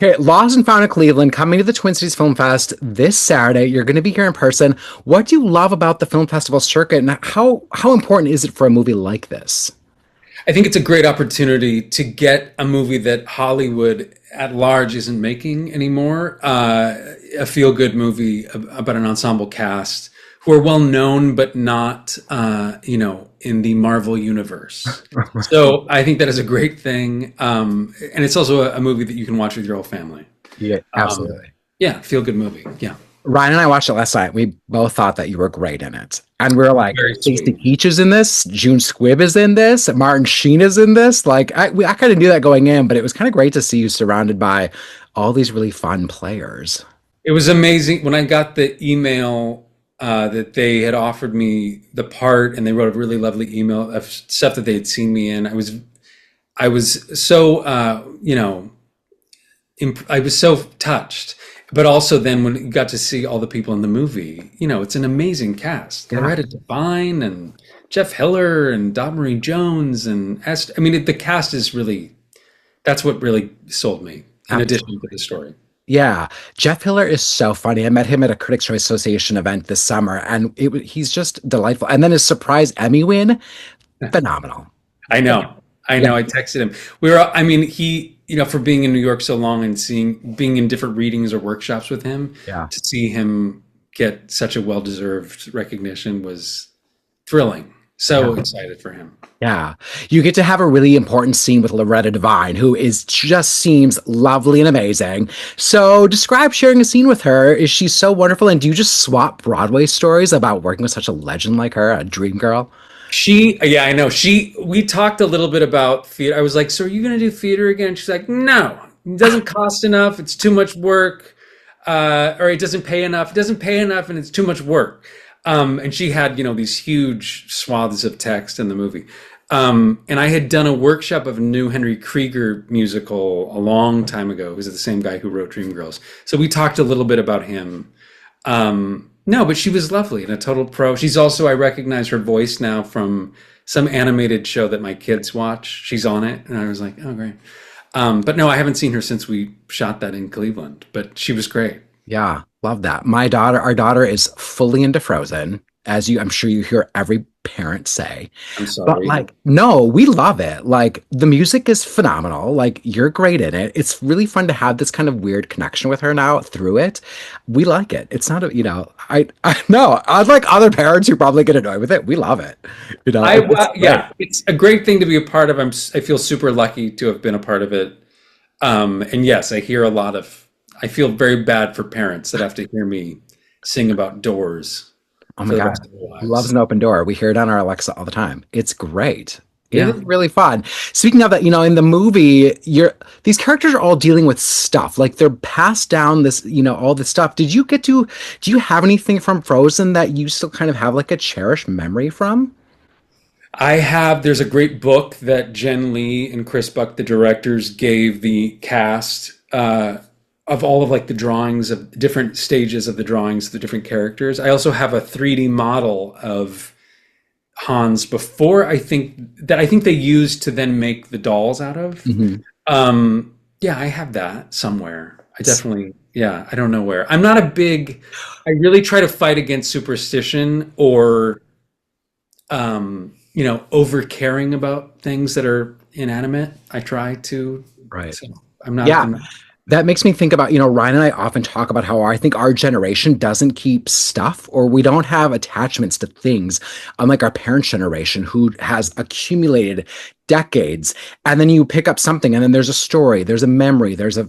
Okay, Lost and Found in Cleveland coming to the Twin Cities Film Fest this Saturday. You're going to be here in person. What do you love about the film festival circuit, and how important is it for a movie like this? I think it's a great opportunity to get a movie that Hollywood at large isn't making anymore. A feel-good movie about an ensemble cast who are well known, but not, in the Marvel universe. So I think that is a great thing, and it's also a movie that you can watch with your whole family. Yeah, Um, absolutely. yeah, feel-good movie. Yeah, Ryan and I watched it last night. We both thought that you were great in it. And we were like, very Stacey sweet. Keach is in this, June Squibb is in this, Martin Sheen is in this. I kind of knew that going in, but it was kind of great to see you surrounded by all these really fun players. It was amazing when I got the email that they had offered me the part, and they wrote a really lovely email of stuff that they had seen me in. I was so I was so touched. But also then when you got to see all the people in the movie, it's an amazing cast. Yeah. Loretta Devine and Jeff Hiller and Dot Marie Jones and Esther. I mean, the cast is really that's what really sold me. In addition to the story. Yeah, Jeff Hiller is so funny. I met him at a Critics' Choice Association event this summer, and he's just delightful. And then his surprise Emmy win, phenomenal. I know. I Yeah, know. I texted him. I mean, for being in New York so long and being in different readings or workshops with him, yeah, to see him get such a well-deserved recognition was thrilling. yeah, So excited for him. yeah. You get to have a really important scene with Loretta Devine, who is just seems lovely and amazing. So, describe sharing a scene with her. Is she so wonderful? And do you just swap Broadway stories about working with such a legend like her, a dream girl? Yeah, I know. We talked a little bit about theater. I was like, so are you going to do theater again? She's like, no, it doesn't cost enough. It's too much work. Or it doesn't pay enough. It doesn't pay enough and it's too much work. And she had, these huge swaths of text in the movie. And I had done a workshop of a new Henry Krieger musical a long time ago. It was the same guy who wrote Dreamgirls. So we talked a little bit about him. No, but she was lovely and a total pro. She's also, I recognize her voice now from some animated show that my kids watch. She's on it. And I was like, oh, great. But no, I haven't seen her since we shot that in Cleveland, but she was great. Yeah, love that. Our daughter is fully into Frozen, I'm sure you hear every parent say. I'm But sorry. like, no, we love it. Like, the music is phenomenal. Like, you're great in it. It's really fun to have this kind of weird connection with her now through it. We like it. It's not I no, unlike other parents who probably get annoyed with it, we love it. It's great. Yeah, it's a great thing to be a part of. I feel super lucky to have been a part of it. And yes, I hear a lot of, I feel very bad for parents that have to hear me sing about doors Oh my for the God. rest of their Loves lives. an open door. We hear it on our Alexa all the time. It's great. It Yeah. is really fun. Speaking of that, in the movie, these characters are all dealing with stuff. Like they're passed down this, all this stuff. Do you have anything from Frozen that you still kind of have like a cherished memory from? There's a great book that Jen Lee and Chris Buck, the directors, gave the cast of all of like the drawings of different stages of the drawings, the different characters. I also have a 3D model of Hans before I think they used to then make the dolls out of. Mhm. Yeah, I have that somewhere. Yeah, I don't know where. I really try to fight against superstition or over caring about things that are inanimate. I try to. Right. So Yeah. I'm not. That makes me think about, Ryan and I often talk about how I think our generation doesn't keep stuff or we don't have attachments to things, unlike our parents' generation who has accumulated decades. And then you pick up something and then there's a story, there's a memory, there's a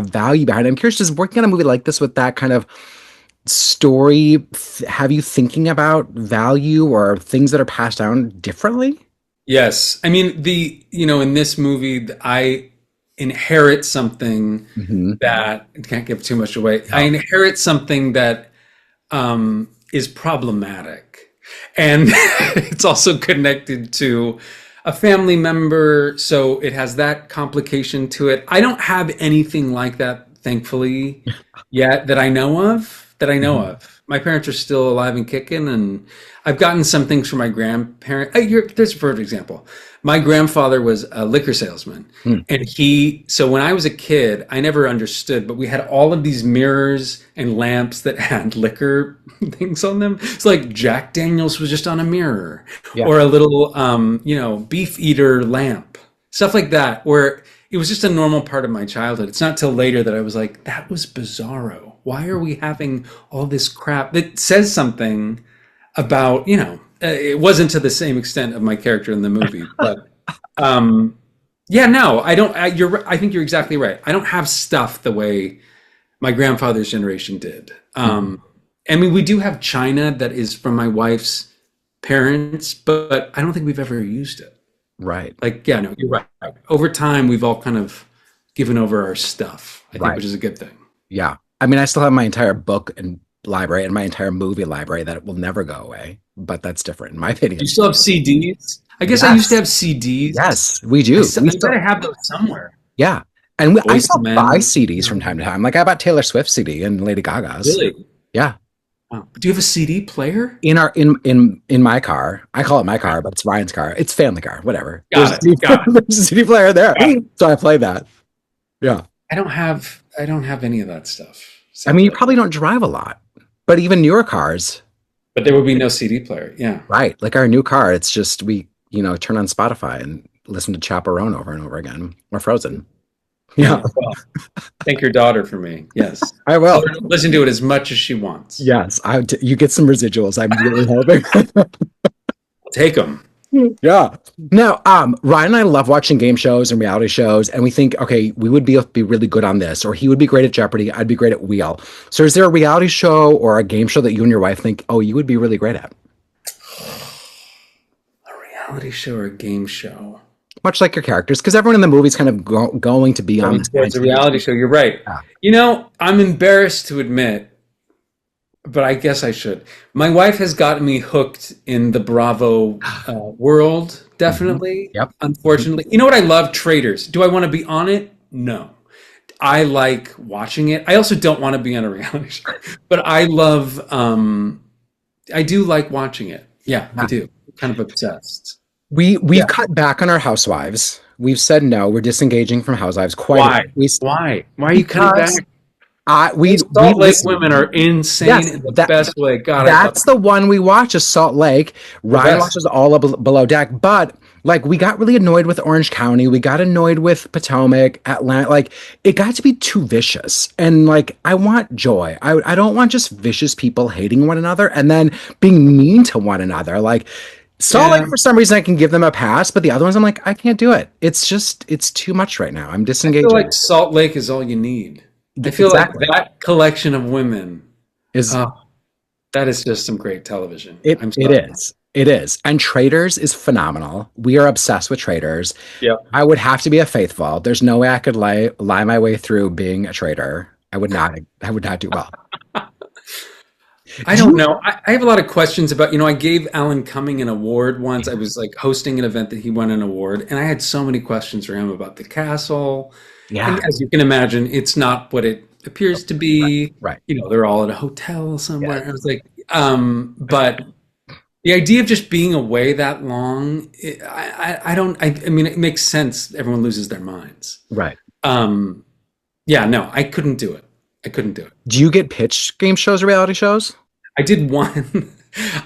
value behind it. I'm curious, does working on a movie like this with that kind of story have you thinking about value or things that are passed down differently? Yes, I mean in this movie, I inherit something Hmm. that I can't give too much away. I No. inherit something that is problematic, and it's also connected to a family member, so it has that complication to it. I don't have anything like that, thankfully, yet that I know of. that I know Mhm. of. My parents are still alive and kicking, and I've gotten some things from my grandparents. There's a perfect example. My grandfather was a liquor salesman, Mm. and so when I was a kid, I never understood, but we had all of these mirrors and lamps that had liquor things on them. It's like Jack Daniels was just on a mirror, Yeah. or a little, beef eater lamp, stuff like that, where it was just a normal part of my childhood. It's not till later that I was like, that was bizarro. Why are we having all this crap that says something about, it wasn't to the same extent of my character in the movie, but um, yeah, no, I don't. I think you're exactly right. I don't have stuff the way my grandfather's generation did. Mhm. I mean, we do have china that is from my wife's parents, but I don't think we've ever used it. Right. Like, yeah, no, you're right. Over time, we've all kind of given over our stuff, I think, Right. which is a good thing. Yeah. I mean, I still have my entire book and library and my entire movie library that will never go away, but that's different in my Do you opinion. still have CDs? I guess I used to Yes. have CDs. Yes, we do. We I gotta still, have those somewhere. yeah. And I Boys to still buy Men. CDs Yeah, from time to time. Like I bought Taylor Swift CD and Lady Gaga's. really. Yeah. Wow. Do you have a CD player? In my car, I call it my car, but it's Ryan's car. It's family car, whatever. Got it. Got it. There's a CD player there. Got it. So I play that. Yeah. I don't have any of that stuff, I mean, you sadly. probably don't drive a lot, but even newer cars, But there would be no CD player. Yeah. right? Like our new car, it's just turn on Spotify and listen to Chaperone over and over again, or Frozen. Yeah, Yeah. Well, thank your daughter for me. Yes. I Tell will. her to listen to it as much as she wants. Yes, you get some residuals. I'm really hoping. I'll take them. Yeah. Now, Ryan and I love watching game shows and reality shows, and we think, okay, we would be really good on this, or he would be great at Jeopardy, I'd be great at Wheel. So, is there a reality show or a game show that you and your wife think, oh, you would be really great at? A reality show or a game show? Much like your characters, because everyone in the movie is kind of going to be on Going this kind towards a of team. reality show. You're right. Yeah. I'm embarrassed to admit, but I guess I should. My wife has gotten me hooked in the Bravo world, Mhm. definitely. Yep. Unfortunately, you know what I love? Traders. Do I want to be on it? No. I like watching it. I also don't want to be on a reality show, but I do like watching it. Yeah, I Yeah. do. Kind of obsessed. We've Yeah. cut back on our housewives. We've said no. We're disengaging from housewives quite a Why? bit. Why? Why are you cutting back? Because I Those we Salt Lake listen. women are insane Yes, in the best way. God, I love that's the one we watch is Salt Lake. the Ryan best. watches all of Below Deck, but like we got really annoyed with Orange County. We got annoyed with Potomac, Atlanta. Like it got to be too vicious. And like I want joy. I don't want just vicious people hating one another and then being mean to one another. Like Salt Lake Yeah, for some reason I can give them a pass, but the other ones I'm like I can't do it. It's too much right now. I'm I feel disengaging. like Salt Lake is all you need. I feel like Exactly. that collection of women, Is oh, that is just some great television. it I'm it sorry. is. It is. And Traders is phenomenal. We are obsessed with Traders. Yep. I would have to be a faithful. There's no way I could lie my way through being a trader. I would not do well. I Do don't you? know. I have a lot of questions about, I gave Alan Cumming an award once. I was like hosting an event that he won an award, and I had so many questions for him about the castle. And Yeah. as you can imagine, it's not what it appears to Right. be. Right. They're all at a hotel Yeah. somewhere. I was like, but the idea of just being away that long, I don't, I mean, it makes sense. Everyone loses their minds. Right. Um, yeah, no, I couldn't do it. I couldn't do it. Do you get pitched game shows or reality shows? I did one,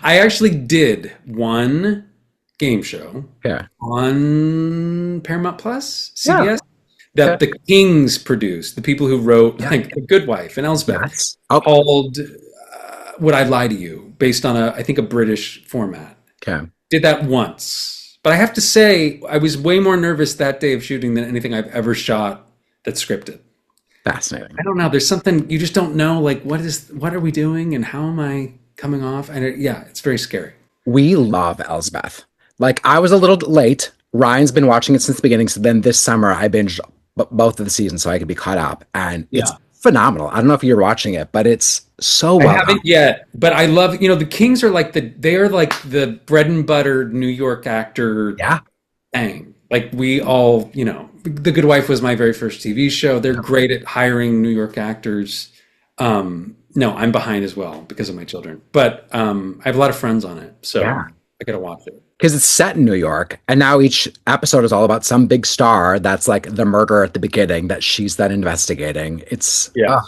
I actually did one game show Yeah. on Paramount Plus, Yeah. CBS, that Okay. the Kings produced, the people who wrote Yeah. like The Good Wife and Elsbeth, Yes. Oh, called Would I Lie to You, based on I think a British format. okay. Did that once. But I have to say, I was way more nervous that day of shooting than anything I've ever shot that's scripted. Fascinating. I don't know. There's something you just don't know. Like, what are we doing and how am I coming off? And yeah, it's very scary. We love Elsbeth. Like I was a little late. Ryan's been watching it since the beginning. So then this summer I binged both of the seasons so I could be caught up. And it's Yeah. phenomenal. I don't know if you're watching it, but it's so I well done. haven't yet, but I love, the Kings are like they're like the bread and butter New York actor Yeah. thing. Like we all, The Good Wife was my very first TV show. They're great at hiring New York actors. No, I'm behind as well because of my children. But I have a lot of friends on it, so Yeah. I gotta watch it. Because it's set in New York, and now each episode is all about some big star that's like the murderer at the beginning that she's then investigating. It's Yeah.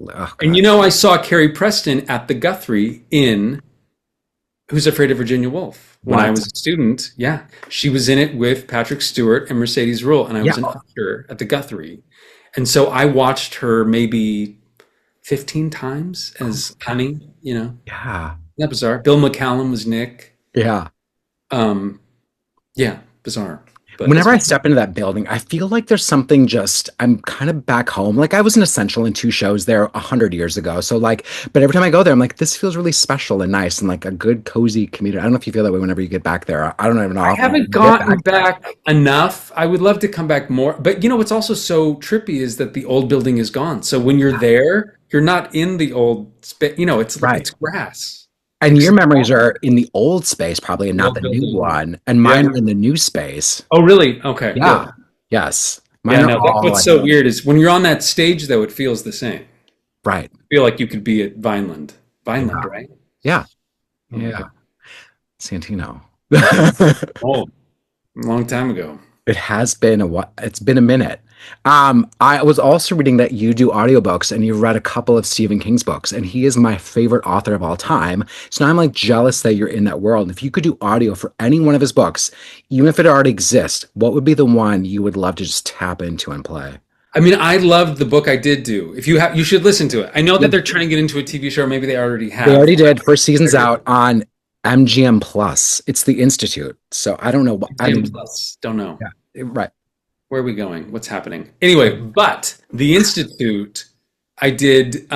oh And god. I saw Carrie Preston at the Guthrie in Who's Afraid of Virginia Woolf when I What? was a student. Yeah, she was in it with Patrick Stewart and Mercedes Ruehl, and I Yeah. was an usher at the Guthrie, and so I watched her maybe 15 times as Honey. Yeah. Isn't that bizarre? Bill McCallum was Nick. Yeah. Um, yeah, bizarre, but it's Whenever I fun. step into that building, I feel like there's something just, I'm kind of back home. Like I was an essential in two shows there 100 years ago. So like, but every time I go there, I'm like, this feels really special and nice and like a good, cozy community. I don't know if you feel that way whenever you get back there. I don't even know I how often haven't you get gotten back there. back enough. I would love to come back more, but what's also so trippy is that the old building is gone. So when you're there, you're not in the old space. Right. It's grass, And your except memories are in the old space, probably, and the not old the new building. one. And Yeah. mine are in the new space. Oh, really? Okay, Yeah. good. Yes. Yeah, Mine are no, that's all what's like, so weird is when you're on that stage, though, it feels the same. right. I feel like you could be at Vineland. Vineland, Yeah. right? Yeah. Oh my Yeah. God. Santino. Oh, a long time ago. It has been a while. It's been a minute. I was also reading that you do audiobooks and you've read a couple of Stephen King's books, and he is my favorite author of all time. So now I'm like jealous that you're in that world. If you could do audio for any one of his books, even if it already exists, what would be the one you would love to just tap into and play? I mean, I loved the book I did do. If you have, you should listen to it. I know Yeah. that they're trying to get into a TV show. Maybe they already They have. already did. First season's out on MGM Plus. It's the Institute. So I don't know what I GM mean. Plus. Don't know. Yeah, right. Where are we going? What's happening? Anyway, but the Institute, I did,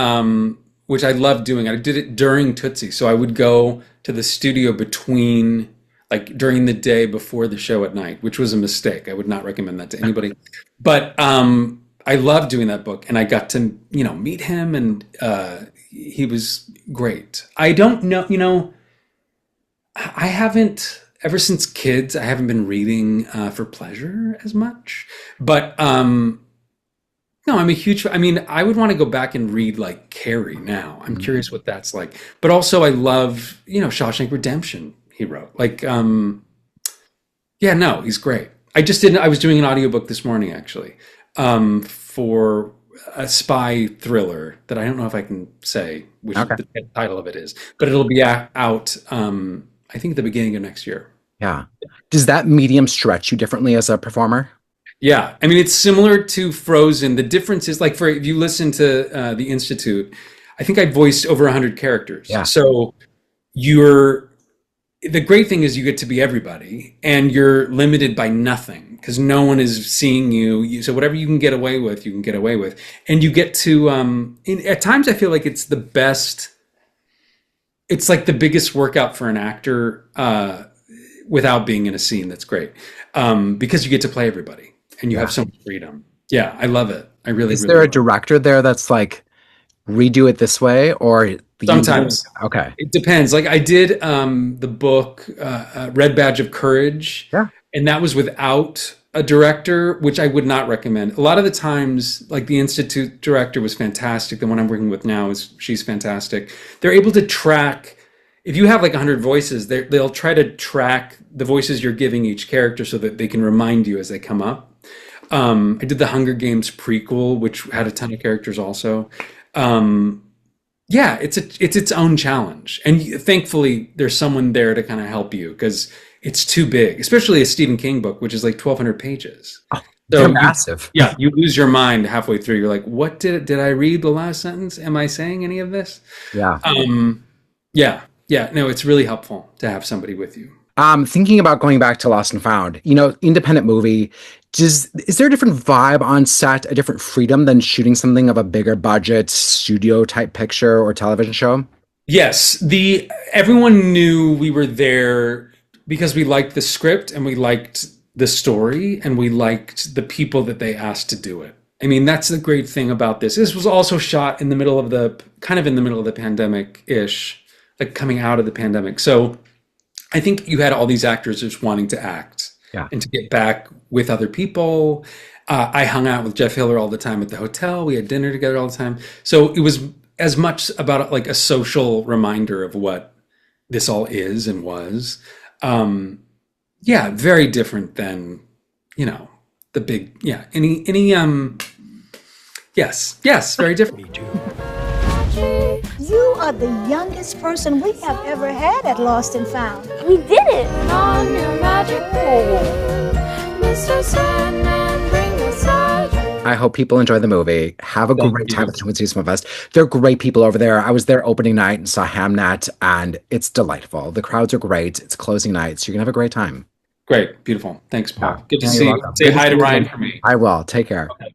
which I love doing. I did it during Tootsie. So I would go to the studio between, like during the day before the show at night, which was a mistake. I would not recommend that to anybody. But I love doing that book, and I got to, meet him, and he was great. I don't know, I haven't ever since kids. I haven't been reading for pleasure as much, but no, I'm a huge. I mean, I would want to go back and read like Carrie now. I'm curious what that's like. But also, I love Shawshank Redemption. He wrote like yeah, no, he's great. I just didn't. I was doing an audiobook this morning actually for a spy thriller that I don't know if I can say which Okay. the title of it is, but it'll be out. I think at the beginning of next year. Yeah. Does that medium stretch you differently as a performer? Yeah, I mean it's similar to Frozen. The difference is like for if you listen to the Institute, I think I voiced over 100 characters. Yeah. So you're the great thing is you get to be everybody, and you're limited by nothing because no one is seeing you. So whatever you can get away with, you can get away with, and you get to. At times, I feel like it's the best. It's like the biggest workout for an actor without being in a scene. That's great because you get to play everybody and you have Yeah. so much freedom. Yeah, I love it. I really, Is really there a love it. director there that's like redo it this way or you Sometimes okay. it depends. Like I did the book Red Badge of Courage, Yeah. and that was without a director, which I would not recommend. A lot of the times, like the Institute director was fantastic. The one I'm working with now she's fantastic. They're able to track. If you have like 100 voices, they'll try to track the voices you're giving each character so that they can remind you as they come up. I did the Hunger Games prequel, which had a ton of characters also. Yeah, it's its own challenge, and thankfully there's someone there to kind of help you because it's too big, especially a Stephen King book, which is like 1,200 pages. Oh, they're So massive. yeah, you lose your mind halfway through. You're like, what did I read the last sentence? Am I saying any of this? Yeah. Yeah, yeah. No, it's really helpful to have somebody with you. Thinking about going back to Lost and Found, independent movie, is there a different vibe on set, a different freedom than shooting something of a bigger budget studio type picture or television show? Yes, the everyone knew we were there because we liked the script and we liked the story and we liked the people that they asked to do it. I mean, that's the great thing about this. This was also shot in the middle of the pandemic-ish, like coming out of the pandemic. So I think you had all these actors just wanting to act Yeah. and to get back with other people. I hung out with Jeff Hiller all the time at the hotel. We had dinner together all the time. So it was as much about like a social reminder of what this all is and was. Um, yeah, very different than, you know, the big, yeah, yes, yes, very different. Me too. You are the youngest person we have ever had at Lost and Found. We did it! On your magic pole, Mr. Sandman, bring the surgery. I hope people enjoy the movie. Have a Thank great time you. at the Twin Cities Film Fest. They're great people over there. I was there opening night and saw Hamnet, and it's delightful. The crowds are great. It's closing night, so you're gonna have a great time. Great, beautiful. Thanks, Yeah, Paul. Good to yeah, you're see you. welcome. Say Good to hi see to you Ryan again. for me. I will. Take care. Okay.